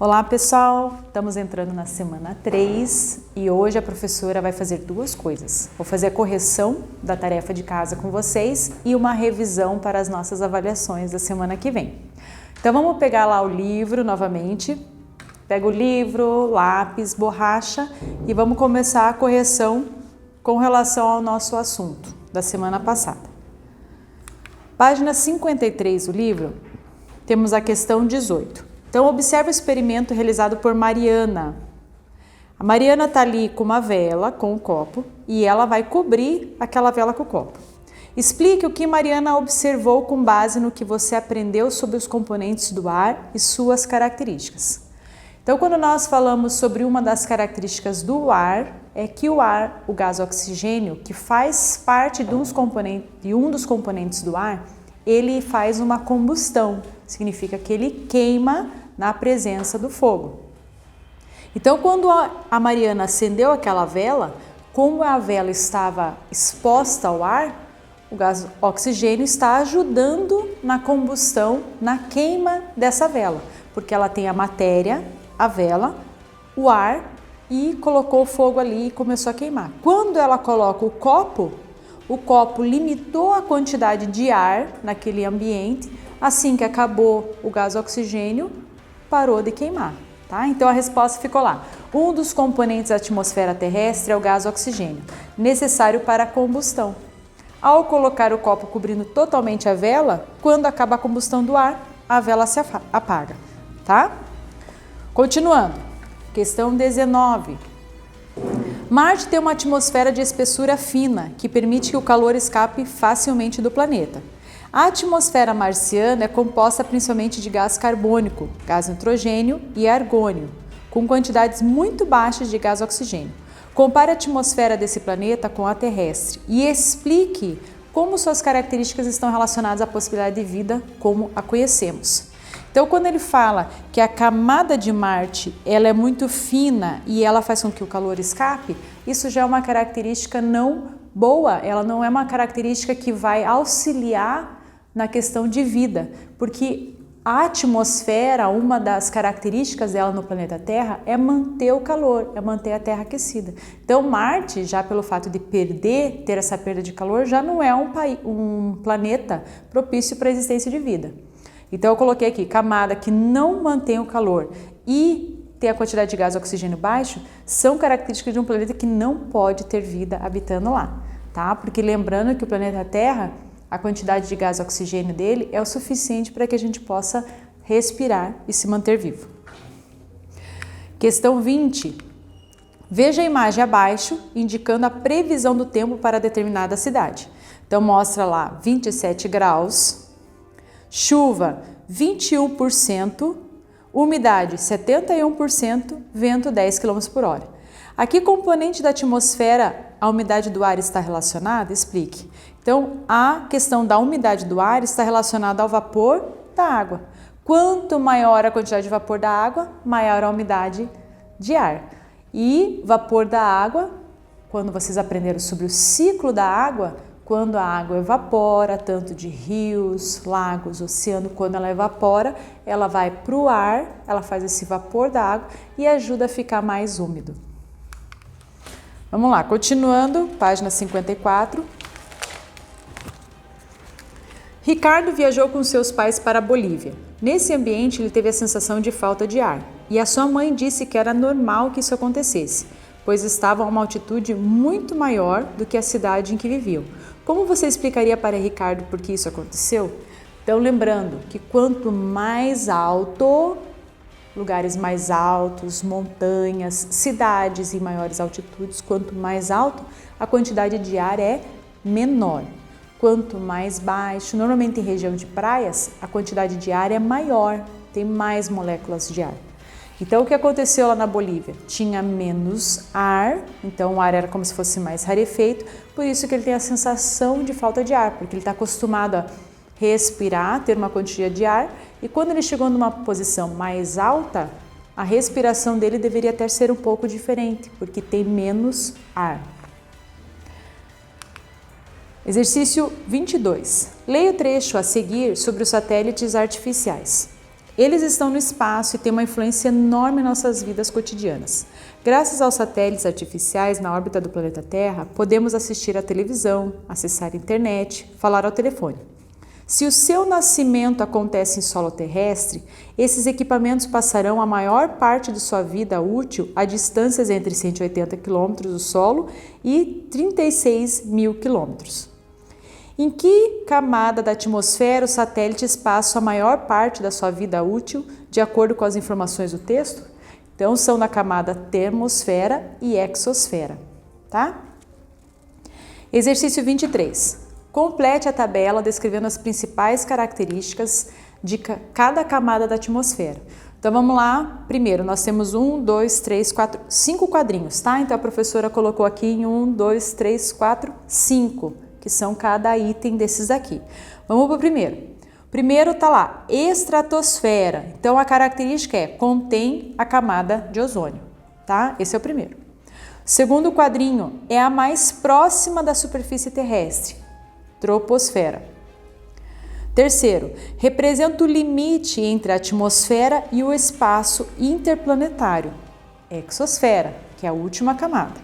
Olá pessoal, estamos entrando na semana 3 e hoje a professora vai fazer duas coisas. Vou fazer a correção da tarefa de casa com vocês e uma revisão para as nossas avaliações da semana que vem. Então vamos pegar lá o livro novamente, pega o livro, lápis, borracha e vamos começar a correção com relação ao nosso assunto da semana passada. Página 53 do livro, temos a questão 18. Então, observe o experimento realizado por Mariana. A Mariana está ali com uma vela, com o copo, e ela vai cobrir aquela vela com o copo. Explique o que Mariana observou com base no que você aprendeu sobre os componentes do ar e suas características. Então, quando nós falamos sobre uma das características do ar, é que o ar, o gás oxigênio, que faz parte de um dos componentes do ar, ele faz uma combustão, significa que ele queima na presença do fogo. Então, quando a Mariana acendeu aquela vela, como a vela estava exposta ao ar, o gás oxigênio está ajudando na combustão, na queima dessa vela, porque ela tem a matéria, a vela, o ar e colocou o fogo ali e começou a queimar. Quando ela coloca o copo limitou a quantidade de ar naquele ambiente. Assim que acabou o gás oxigênio, parou de queimar, tá? Então a resposta ficou lá. Um dos componentes da atmosfera terrestre é o gás oxigênio, necessário para a combustão. Ao colocar o copo cobrindo totalmente a vela, quando acaba a combustão do ar, a vela se apaga, tá? Continuando, questão 19. Marte tem uma atmosfera de espessura fina, que permite que o calor escape facilmente do planeta. A atmosfera marciana é composta principalmente de gás carbônico, gás nitrogênio e argônio, com quantidades muito baixas de gás oxigênio. Compare a atmosfera desse planeta com a terrestre e explique como suas características estão relacionadas à possibilidade de vida como a conhecemos. Então, quando ele fala que a camada de Marte ela é muito fina e ela faz com que o calor escape, isso já é uma característica não boa, ela não é uma característica que vai auxiliar na questão de vida, porque a atmosfera, uma das características dela no planeta Terra é manter o calor, é manter a Terra aquecida. Então, Marte, já pelo fato de ter essa perda de calor, já não é um planeta propício para a existência de vida. Então eu coloquei aqui, camada que não mantém o calor e tem a quantidade de gás oxigênio baixo, são características de um planeta que não pode ter vida habitando lá, tá? Porque lembrando que o planeta Terra, a quantidade de gás oxigênio dele é o suficiente para que a gente possa respirar e se manter vivo. Questão 20. Veja a imagem abaixo, indicando a previsão do tempo para determinada cidade. Então mostra lá 27 graus, chuva 21%, umidade 71%, vento 10 km por hora. A que componente da atmosfera a umidade do ar está relacionada? Explique. Então, a questão da umidade do ar está relacionada ao vapor da água. Quanto maior a quantidade de vapor da água, maior a umidade de ar. E vapor da água, quando vocês aprenderam sobre o ciclo da água, quando a água evapora, tanto de rios, lagos, oceano, quando ela evapora, ela vai para o ar, ela faz esse vapor da água e ajuda a ficar mais úmido. Vamos lá, continuando, página 54. Ricardo viajou com seus pais para a Bolívia. Nesse ambiente, ele teve a sensação de falta de ar e a sua mãe disse que era normal que isso acontecesse, pois estavam a uma altitude muito maior do que a cidade em que viviam. Como você explicaria para Ricardo por que isso aconteceu? Então, lembrando que quanto mais alto, lugares mais altos, montanhas, cidades em maiores altitudes, quanto mais alto, a quantidade de ar é menor. Quanto mais baixo, normalmente em região de praias, a quantidade de ar é maior, tem mais moléculas de ar. Então, o que aconteceu lá na Bolívia? Tinha menos ar, então o ar era como se fosse mais rarefeito, por isso que ele tem a sensação de falta de ar, porque ele está acostumado a respirar, ter uma quantidade de ar, e quando ele chegou numa posição mais alta, a respiração dele deveria até ser um pouco diferente, porque tem menos ar. Exercício 22. Leia o trecho a seguir sobre os satélites artificiais. Eles estão no espaço e têm uma influência enorme em nossas vidas cotidianas. Graças aos satélites artificiais na órbita do planeta Terra, podemos assistir à televisão, acessar a internet, falar ao telefone. Se o seu nascimento acontece em solo terrestre, esses equipamentos passarão a maior parte de sua vida útil a distâncias entre 180 km do solo e 36 mil km. Em que camada da atmosfera os satélites passam a maior parte da sua vida útil, de acordo com as informações do texto? Então, são na camada termosfera e exosfera, tá? Exercício 23. Complete a tabela descrevendo as principais características de cada camada da atmosfera. Então, vamos lá. Primeiro, nós temos 1, 2, 3, 4, 5 quadrinhos, tá? Então, a professora colocou aqui em 1, 2, 3, 4, 5, que são cada item desses aqui. Vamos para o primeiro. Primeiro tá lá, estratosfera. Então, a característica é contém a camada de ozônio, tá? Esse é o primeiro. Segundo quadrinho é a mais próxima da superfície terrestre, troposfera. Terceiro, representa o limite entre a atmosfera e o espaço interplanetário, exosfera, que é a última camada.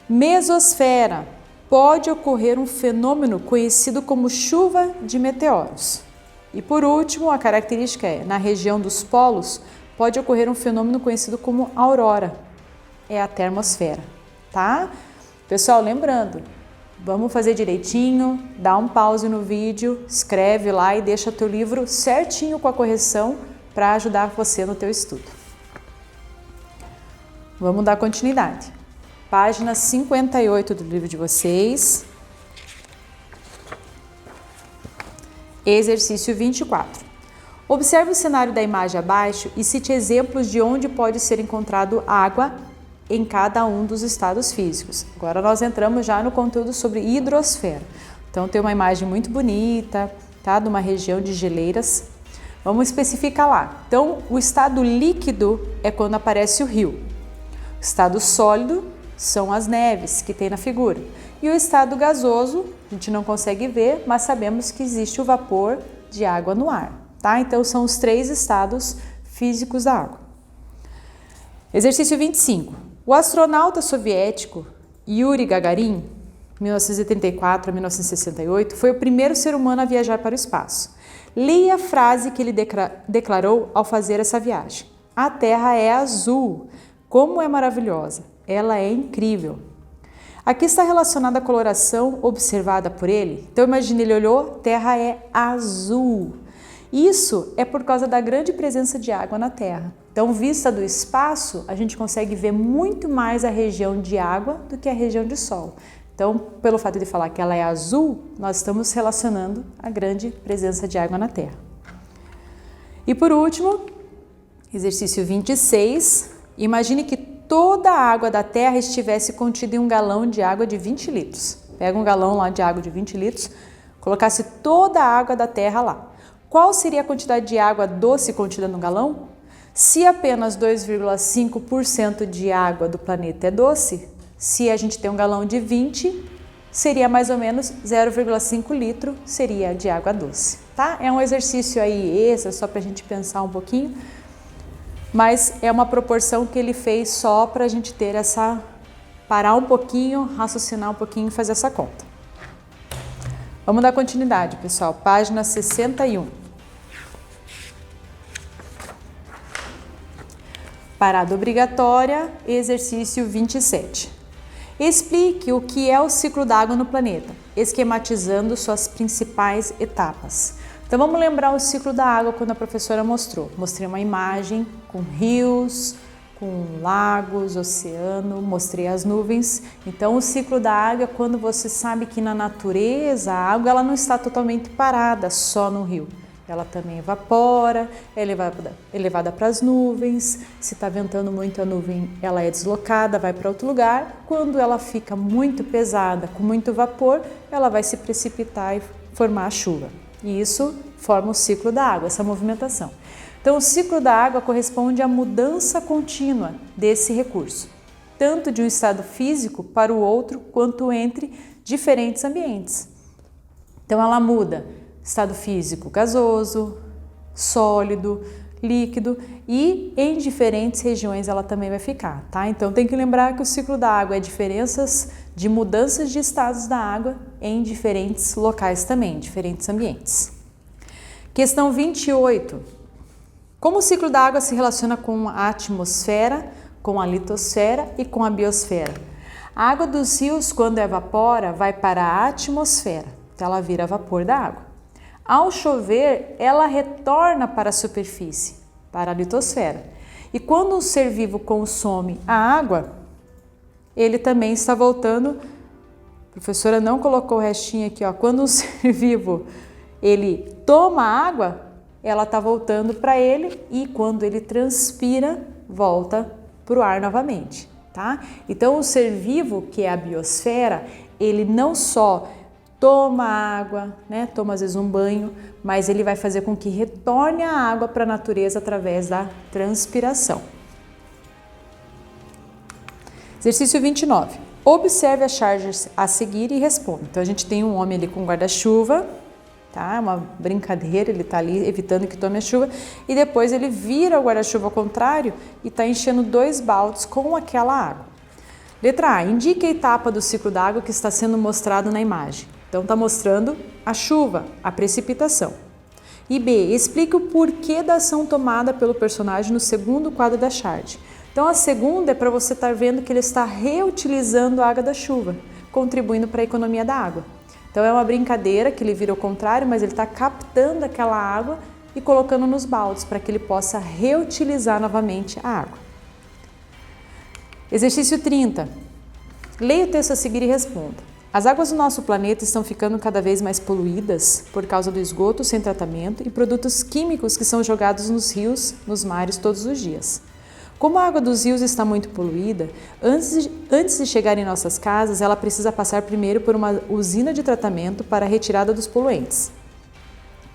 Mesosfera, pode ocorrer um fenômeno conhecido como chuva de meteoros. E por último, a característica é, na região dos polos, pode ocorrer um fenômeno conhecido como aurora, é a termosfera, tá? Pessoal, lembrando, vamos fazer direitinho, dá um pause no vídeo, escreve lá e deixa teu livro certinho com a correção para ajudar você no teu estudo. Vamos dar continuidade. Página 58 do livro de vocês. Exercício 24. Observe o cenário da imagem abaixo e cite exemplos de onde pode ser encontrado água em cada um dos estados físicos. Agora nós entramos já no conteúdo sobre hidrosfera. Então tem uma imagem muito bonita, tá? De uma região de geleiras. Vamos especificar lá. Então o estado líquido é quando aparece o rio. O estado sólido são as neves que tem na figura. E o estado gasoso, a gente não consegue ver, mas sabemos que existe o vapor de água no ar, tá? Então são os 3 estados físicos da água. Exercício 25. O astronauta soviético Yuri Gagarin, 1934 a 1968, foi o primeiro ser humano a viajar para o espaço. Leia a frase que ele declarou ao fazer essa viagem. A Terra é azul. Como é maravilhosa. Ela é incrível. Aqui está relacionada a coloração observada por ele. Então imagine, ele olhou, Terra é azul. Isso é por causa da grande presença de água na Terra. Então, vista do espaço, a gente consegue ver muito mais a região de água do que a região de sol. Então, pelo fato de falar que ela é azul, nós estamos relacionando a grande presença de água na Terra. E por último, exercício 26. Imagine que toda a água da Terra estivesse contida em um galão de água de 20 litros. Pega um galão lá de água de 20 litros, colocasse toda a água da Terra lá. Qual seria a quantidade de água doce contida no galão? Se apenas 2,5% de água do planeta é doce, se a gente tem um galão de 20, seria mais ou menos 0,5 litro seria de água doce, tá? É um exercício aí extra, só para a gente pensar um pouquinho, mas é uma proporção que ele fez só para a gente ter essa, parar um pouquinho, raciocinar um pouquinho e fazer essa conta. Vamos dar continuidade, pessoal. Página 61. Parada obrigatória, exercício 27. Explique o que é o ciclo da água no planeta, esquematizando suas principais etapas. Então vamos lembrar o ciclo da água quando a professora mostrou. Mostrei uma imagem com rios, com lagos, oceano, mostrei as nuvens. Então o ciclo da água é quando você sabe que na natureza a água ela não está totalmente parada só no rio. Ela também evapora, é elevada para as nuvens. Se está ventando muito a nuvem, ela é deslocada, vai para outro lugar. Quando ela fica muito pesada, com muito vapor, ela vai se precipitar e formar a chuva. E isso forma o ciclo da água, essa movimentação. Então, o ciclo da água corresponde à mudança contínua desse recurso, tanto de um estado físico para o outro, quanto entre diferentes ambientes. Então, ela muda estado físico gasoso, sólido, líquido e em diferentes regiões ela também vai ficar, tá? Então tem que lembrar que o ciclo da água é diferenças de mudanças de estados da água em diferentes locais também, diferentes ambientes. Questão 28. Como o ciclo da água se relaciona com a atmosfera, com a litosfera e com a biosfera? A água dos rios, quando evapora, vai para a atmosfera, então ela vira vapor da água. Ao chover, ela retorna para a superfície, para a litosfera. E quando um ser vivo consome a água, ele também está voltando. A professora não colocou o restinho aqui, ó. Quando um ser vivo ele toma água, ela está voltando para ele e quando ele transpira, volta para o ar novamente, tá? Então o ser vivo, que é a biosfera, ele não só toma água, né? Toma às vezes um banho, mas ele vai fazer com que retorne a água para a natureza através da transpiração. Exercício 29. Observe as charges a seguir e responda. Então a gente tem um homem ali com guarda-chuva, tá? É uma brincadeira, ele está ali evitando que tome a chuva e depois ele vira o guarda-chuva ao contrário e está enchendo 2 baldes com aquela água. Letra A. Indique a etapa do ciclo da água que está sendo mostrado na imagem. Então está mostrando a chuva, a precipitação. E B. Explique o porquê da ação tomada pelo personagem no segundo quadro da charge. Então a segunda é para você estar vendo que ele está reutilizando a água da chuva, contribuindo para a economia da água. Então é uma brincadeira que ele vira ao contrário, mas ele está captando aquela água e colocando nos baldes para que ele possa reutilizar novamente a água. Exercício 30. Leia o texto a seguir e responda. As águas do nosso planeta estão ficando cada vez mais poluídas por causa do esgoto sem tratamento e produtos químicos que são jogados nos rios, nos mares todos os dias. Como a água dos rios está muito poluída, antes de chegar em nossas casas, ela precisa passar primeiro por uma usina de tratamento para a retirada dos poluentes.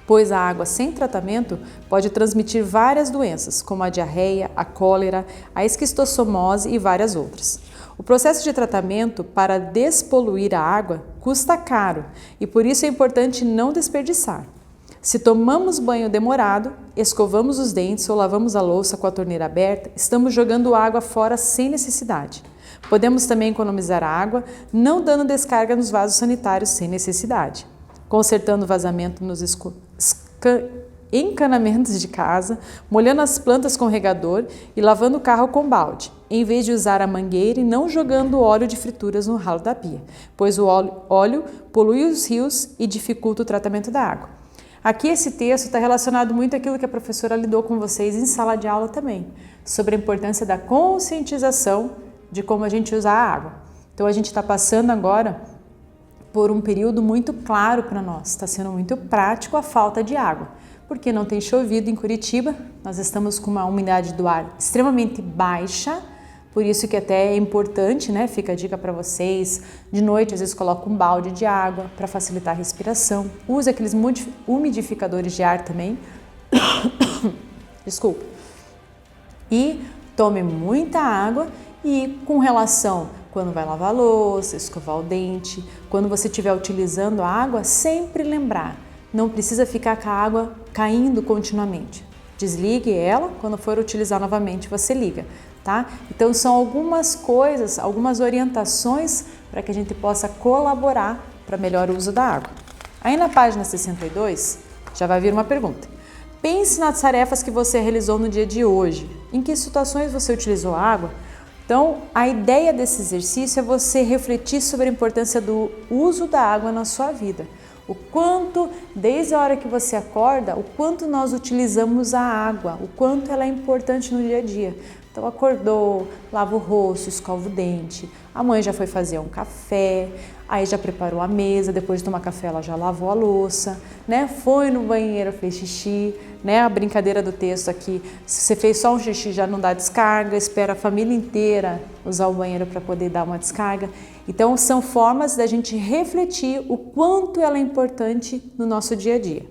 Pois a água sem tratamento pode transmitir várias doenças, como a diarreia, a cólera, a esquistossomose e várias outras. O processo de tratamento para despoluir a água custa caro e por isso é importante não desperdiçar. Se tomamos banho demorado, escovamos os dentes ou lavamos a louça com a torneira aberta, estamos jogando água fora sem necessidade. Podemos também economizar água, não dando descarga nos vasos sanitários sem necessidade, consertando o vazamento nos encanamentos de casa, molhando as plantas com regador e lavando o carro com balde, em vez de usar a mangueira e não jogando óleo de frituras no ralo da pia, pois o óleo polui os rios e dificulta o tratamento da água. Aqui esse texto está relacionado muito àquilo que a professora lidou com vocês em sala de aula também, sobre a importância da conscientização de como a gente usa a água. Então a gente está passando agora por um período muito claro para nós, está sendo muito prático a falta de água, porque não tem chovido em Curitiba, nós estamos com uma umidade do ar extremamente baixa, por isso que até é importante, né? Fica a dica para vocês, de noite às vezes coloca um balde de água para facilitar a respiração, use aqueles umidificadores de ar também, desculpa, e tome muita água e com relação quando vai lavar a louça, escovar o dente, quando você estiver utilizando a água, sempre lembrar, não precisa ficar com a água caindo continuamente, desligue ela, quando for utilizar novamente você liga. Tá? Então são algumas coisas, algumas orientações para que a gente possa colaborar para melhor uso da água. Aí na página 62 já vai vir uma pergunta. Pense nas tarefas que você realizou no dia de hoje. Em que situações você utilizou a água? Então a ideia desse exercício é você refletir sobre a importância do uso da água na sua vida. O quanto, desde a hora que você acorda, o quanto nós utilizamos a água, o quanto ela é importante no dia a dia. Então acordou, lava o rosto, escova o dente, a mãe já foi fazer um café, aí já preparou a mesa, depois de tomar café ela já lavou a louça, né? Foi no banheiro, fez xixi, né? A brincadeira do texto aqui, se você fez só um xixi já não dá descarga, espera a família inteira usar o banheiro para poder dar uma descarga. Então são formas da gente refletir o quanto ela é importante no nosso dia a dia.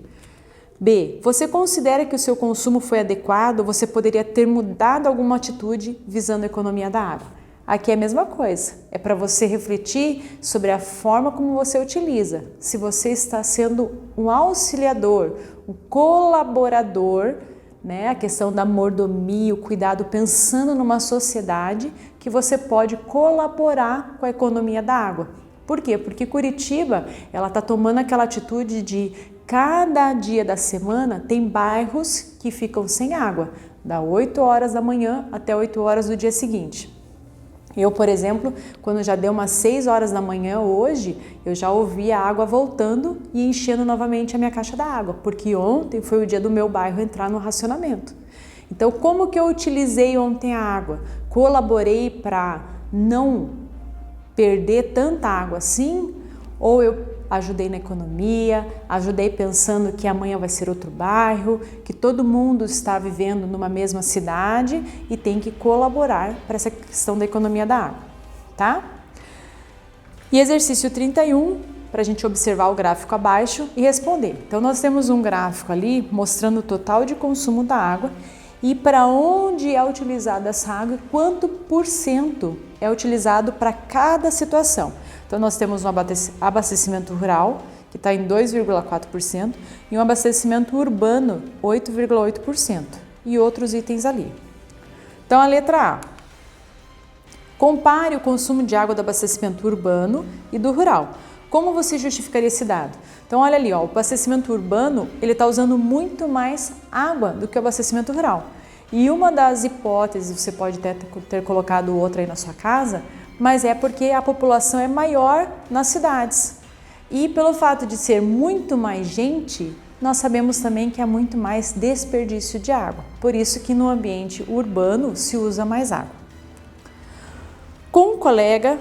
B. Você considera que o seu consumo foi adequado ou você poderia ter mudado alguma atitude visando a economia da água? Aqui é a mesma coisa, é para você refletir sobre a forma como você utiliza. Se você está sendo um auxiliador, um colaborador, né? A questão da mordomia, o cuidado, pensando numa sociedade que você pode colaborar com a economia da água. Por quê? Porque Curitiba, ela está tomando aquela atitude de cada dia da semana tem bairros que ficam sem água, da 8 horas da manhã até 8 horas do dia seguinte. Eu, por exemplo, quando já deu umas 6 horas da manhã hoje, eu já ouvi a água voltando e enchendo novamente a minha caixa d'água, porque ontem foi o dia do meu bairro entrar no racionamento. Então, como que eu utilizei ontem a água? Colaborei para não perder tanta água assim? Ou eu ajudei na economia, ajudei pensando que amanhã vai ser outro bairro, que todo mundo está vivendo numa mesma cidade e tem que colaborar para essa questão da economia da água, tá? E exercício 31, para a gente observar o gráfico abaixo e responder. Então, nós temos um gráfico ali mostrando o total de consumo da água e para onde é utilizada essa água e quanto por cento é utilizado para cada situação. Então, nós temos um abastecimento rural, que está em 2,4%, e um abastecimento urbano, 8,8%, e outros itens ali. Então, a letra A. Compare o consumo de água do abastecimento urbano e do rural. Como você justificaria esse dado? Então, olha ali, ó, o abastecimento urbano ele está usando muito mais água do que o abastecimento rural. E uma das hipóteses, você pode ter colocado outra aí na sua casa, mas é porque a população é maior nas cidades. E pelo fato de ser muito mais gente, nós sabemos também que há muito mais desperdício de água. Por isso que no ambiente urbano se usa mais água. Com um colega,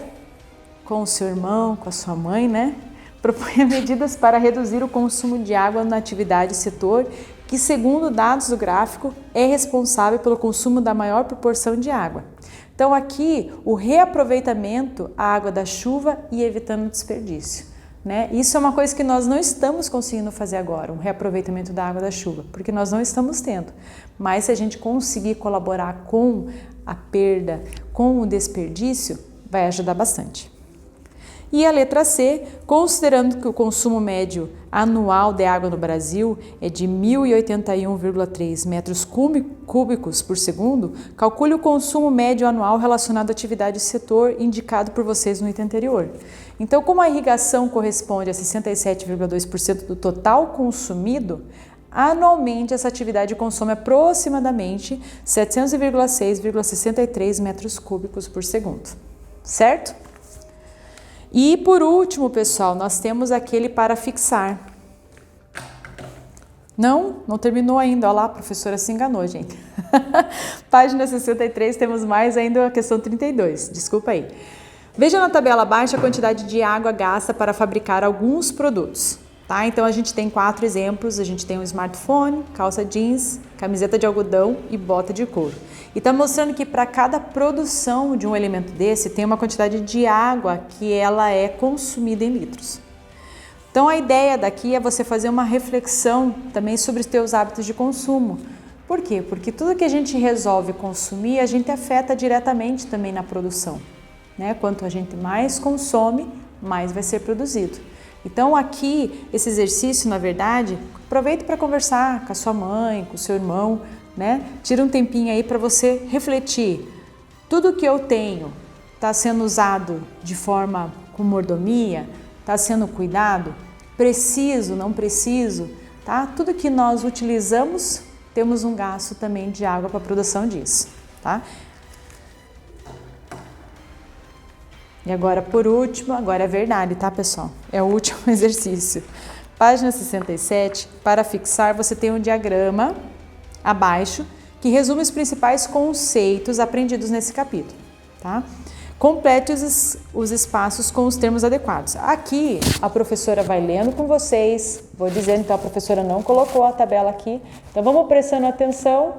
com o seu irmão, com a sua mãe, né? Proponha medidas para reduzir o consumo de água na atividade setor que, segundo dados do gráfico, é responsável pelo consumo da maior proporção de água. Então aqui o reaproveitamento a água da chuva e evitando o desperdício, né? Isso é uma coisa que nós não estamos conseguindo fazer agora, um reaproveitamento da água da chuva, porque nós não estamos tendo. Mas se a gente conseguir colaborar com a perda, com o desperdício, vai ajudar bastante. E a letra C, considerando que o consumo médio anual de água no Brasil é de 1.081,3 metros cúbicos por segundo, calcule o consumo médio anual relacionado à atividade do setor indicado por vocês no item anterior. Então, como a irrigação corresponde a 67,2% do total consumido, anualmente essa atividade consome aproximadamente 700,6,63 metros cúbicos por segundo, certo? E por último, pessoal, nós temos aquele para fixar. Não terminou ainda, olha lá, a professora se enganou, gente. Página 63, temos mais ainda a questão 32, desculpa aí. Veja na tabela abaixo a quantidade de água gasta para fabricar alguns produtos. Tá? Então a gente tem 4 exemplos, a gente tem um smartphone, calça jeans, camiseta de algodão e bota de couro. E está mostrando que para cada produção de um elemento desse tem uma quantidade de água que ela é consumida em litros. Então a ideia daqui é você fazer uma reflexão também sobre os teus hábitos de consumo. Por quê? Porque tudo que a gente resolve consumir, a gente afeta diretamente também na produção, né? Quanto a gente mais consome, mais vai ser produzido. Então aqui, esse exercício, na verdade, aproveite para conversar com a sua mãe, com o seu irmão, né? Tira um tempinho aí para você refletir. Tudo que eu tenho está sendo usado de forma com mordomia? Está sendo cuidado? Preciso, não preciso? Tá? Tudo que nós utilizamos, temos um gasto também de água para a produção disso, tá? E agora, por último, agora é verdade, tá, pessoal? É o último exercício. Página 67, para fixar, você tem um diagrama abaixo que resume os principais conceitos aprendidos nesse capítulo, tá? Complete os espaços com os termos adequados. Aqui, a professora vai lendo com vocês, vou dizendo, então a professora não colocou a tabela aqui, então vamos prestando atenção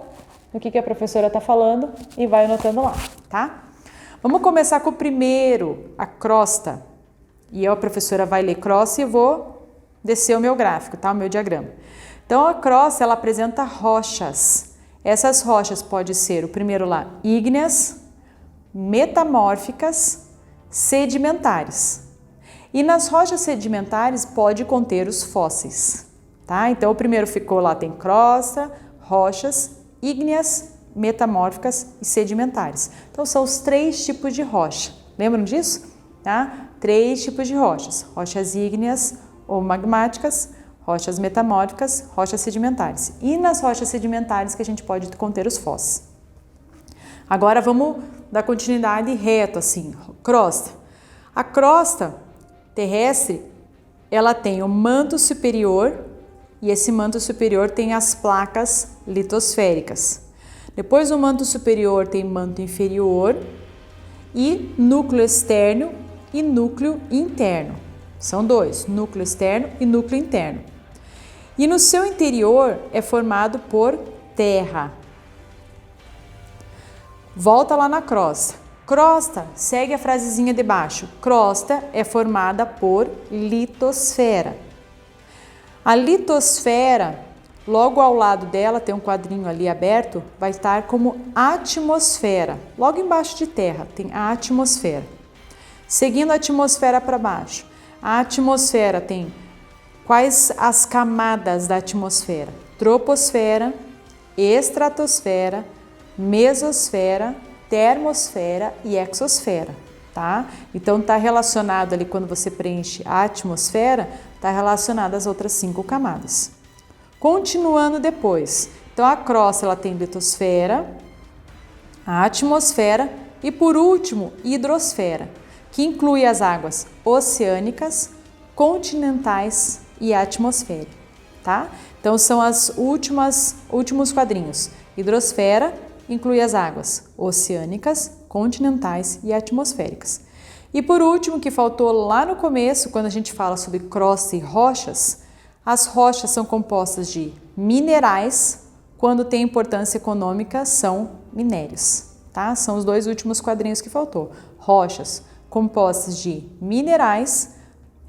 no que a professora está falando e vai anotando lá, tá? Vamos começar com o primeiro, a crosta. E a professora vai ler crosta e eu vou descer o meu gráfico, tá? O meu diagrama. Então, a crosta, ela apresenta rochas. Essas rochas podem ser, o primeiro lá, ígneas, metamórficas, sedimentares. E nas rochas sedimentares pode conter os fósseis, tá? Então o primeiro ficou lá, tem crosta, rochas, ígneas, metamórficas e sedimentares. Então são os 3 tipos de rocha. Lembram disso? Tá? 3 tipos de rochas: rochas ígneas ou magmáticas, rochas metamórficas, rochas sedimentares. E nas rochas sedimentares que a gente pode conter os fósseis. Agora vamos dar continuidade reto assim, crosta. A crosta terrestre, ela tem o manto superior e esse manto superior tem as placas litosféricas. Depois do manto superior tem manto inferior e núcleo externo e núcleo interno. São 2, núcleo externo e núcleo interno. E no seu interior é formado por terra. Volta lá na crosta. Crosta, segue a frasezinha de baixo. Crosta é formada por litosfera. A litosfera, logo ao lado dela, tem um quadrinho ali aberto, vai estar como atmosfera. Logo embaixo de terra tem a atmosfera. Seguindo a atmosfera para baixo. A atmosfera tem quais as camadas da atmosfera? Troposfera, estratosfera, mesosfera, termosfera e exosfera, tá? Então tá relacionado ali, quando você preenche a atmosfera, tá relacionado às outras 5 camadas. Continuando depois, então a crosta ela tem litosfera, a atmosfera e por último hidrosfera, que inclui as águas oceânicas, continentais e atmosfera, tá? Então são as últimos quadrinhos. Hidrosfera inclui as águas oceânicas, continentais e atmosféricas. E por último, que faltou lá no começo, quando a gente fala sobre crosta e rochas, as rochas são compostas de minerais, quando tem importância econômica são minérios, tá? São os 2 últimos quadrinhos que faltou. Rochas compostas de minerais,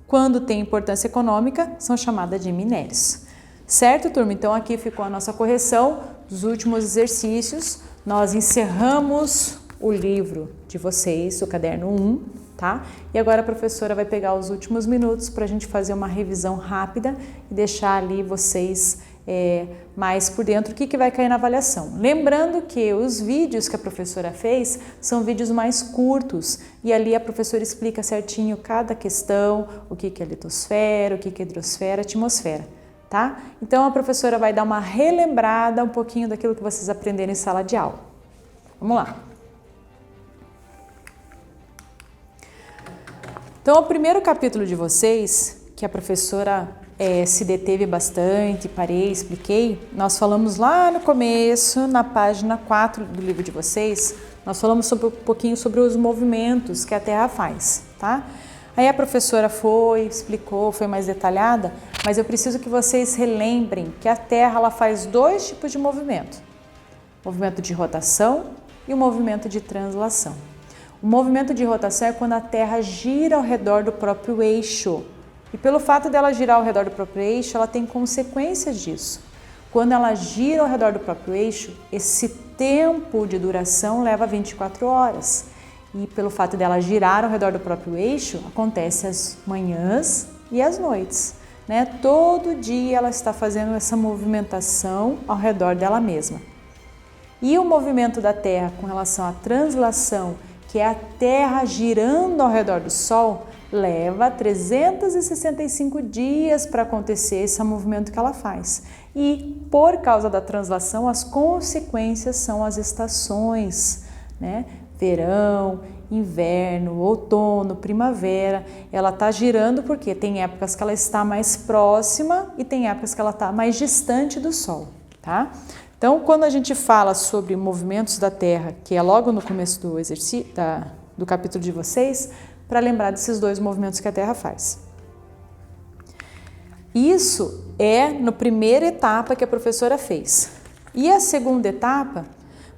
quando tem importância econômica, são chamadas de minérios. Certo, turma? Então aqui ficou a nossa correção dos últimos exercícios. Nós encerramos o livro de vocês, o caderno 1, tá? E agora a professora vai pegar os últimos minutos para a gente fazer uma revisão rápida e deixar ali vocês mais por dentro o que vai cair na avaliação. Lembrando que os vídeos que a professora fez são vídeos mais curtos e ali a professora explica certinho cada questão, o que é litosfera, o que é hidrosfera, atmosfera. Tá? Então a professora vai dar uma relembrada um pouquinho daquilo que vocês aprenderam em sala de aula. Vamos lá. Então o primeiro capítulo de vocês, que a professora se deteve bastante, parei, expliquei, nós falamos lá no começo, na página 4 do livro de vocês, nós falamos um pouquinho sobre os movimentos que a Terra faz, tá? Aí a professora explicou, foi mais detalhada, mas eu preciso que vocês relembrem que a Terra ela faz 2 tipos de movimento. O movimento de rotação e o movimento de translação. O movimento de rotação é quando a Terra gira ao redor do próprio eixo. E pelo fato dela girar ao redor do próprio eixo, ela tem consequências disso. Quando ela gira ao redor do próprio eixo, esse tempo de duração leva 24 horas. E pelo fato dela girar ao redor do próprio eixo, acontece as manhãs e as noites, né? Todo dia ela está fazendo essa movimentação ao redor dela mesma. E o movimento da Terra com relação à translação, que é a Terra girando ao redor do Sol, leva 365 dias para acontecer esse movimento que ela faz. E por causa da translação, as consequências são as estações, né? Verão, inverno, outono, primavera, ela está girando porque tem épocas que ela está mais próxima e tem épocas que ela está mais distante do Sol, tá? Então, quando a gente fala sobre movimentos da Terra, que é logo no começo do exercício, do capítulo de vocês, para lembrar desses 2 movimentos que a Terra faz. Isso é na primeira etapa que a professora fez. E a segunda etapa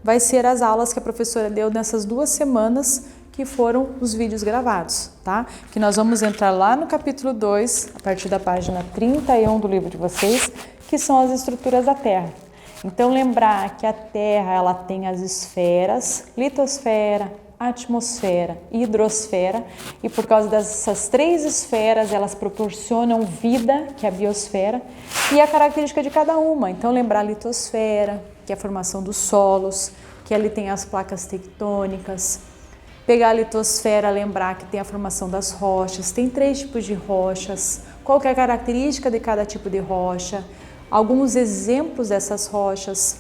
vai ser as aulas que a professora deu nessas 2 semanas, que foram os vídeos gravados, tá? Que nós vamos entrar lá no capítulo 2, a partir da página 31 do livro de vocês, que são as estruturas da Terra. Então lembrar que a Terra ela tem as esferas, litosfera, atmosfera e hidrosfera, e por causa dessas 3 esferas elas proporcionam vida, que é a biosfera, e a característica de cada uma. Então lembrar a litosfera, que é a formação dos solos, que ali tem as placas tectônicas. Pegar a litosfera, lembrar que tem a formação das rochas, tem 3 tipos de rochas, qual que é a característica de cada tipo de rocha, alguns exemplos dessas rochas.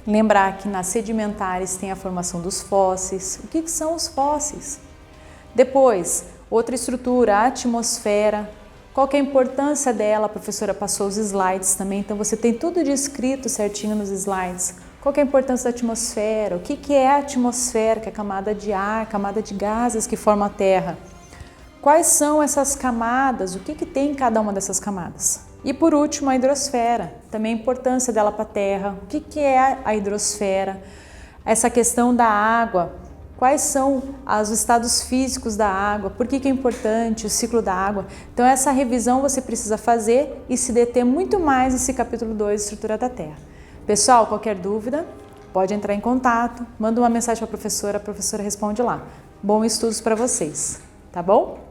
Lembrar que nas sedimentares tem a formação dos fósseis. O que são os fósseis? Depois, outra estrutura, a atmosfera. Qual que é a importância dela? A professora passou os slides também, então você tem tudo descrito certinho nos slides. Qual que é a importância da atmosfera? O que é a atmosfera? Que é a camada de ar, camada de gases que forma a Terra. Quais são essas camadas? O que tem em cada uma dessas camadas? E por último, a hidrosfera, também a importância dela para a Terra. O que é a hidrosfera? Essa questão da água, quais são os estados físicos da água, por que é importante o ciclo da água. Então essa revisão você precisa fazer e se deter muito mais nesse capítulo 2, Estrutura da Terra. Pessoal, qualquer dúvida, pode entrar em contato, manda uma mensagem para a professora responde lá. Bons estudos para vocês, tá bom?